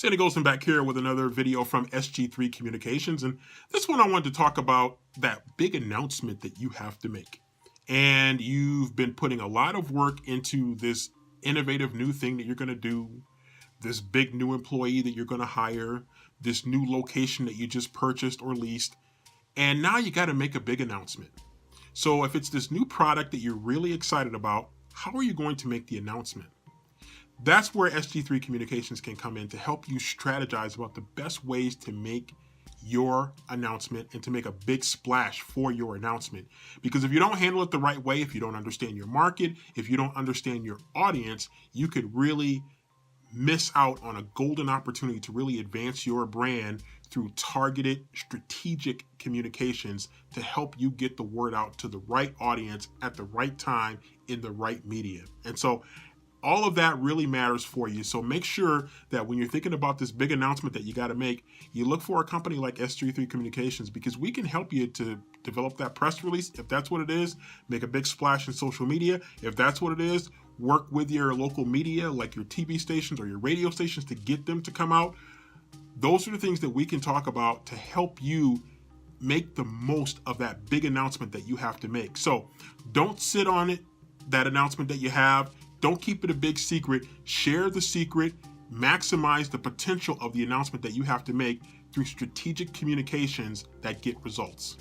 Sandy Golson back here with another video from SG3 Communications, and this one I wanted to talk about that big announcement that you have to make. And you've been putting a lot of work into this innovative new thing that you're going to do, this big new employee that you're going to hire, this new location that you just purchased or leased, and now you got to make a big announcement. So if it's this new product that you're really excited about, how are you going to make the announcement? That's where SG3 Communications can come in to help you strategize about the best ways to make your announcement and to make a big splash for your announcement. Because if you don't handle it the right way, if you don't understand your market, if you don't understand your audience, you could really miss out on a golden opportunity to really advance your brand through targeted strategic communications to help you get the word out to the right audience at the right time in the right media. And so all of that really matters for you. So make sure that when you're thinking about this big announcement that you got to make, you look for a company like SG3 Communications, because we can help you to develop that press release. If that's what it is, make a big splash in social media. If that's what it is, work with your local media like your TV stations or your radio stations to get them to come out. Those are the things that we can talk about to help you make the most of that big announcement that you have to make. So don't sit on it, that announcement that you have. Don't keep it a big secret. Share the secret. Maximize the potential of the announcement that you have to make through strategic communications that get results.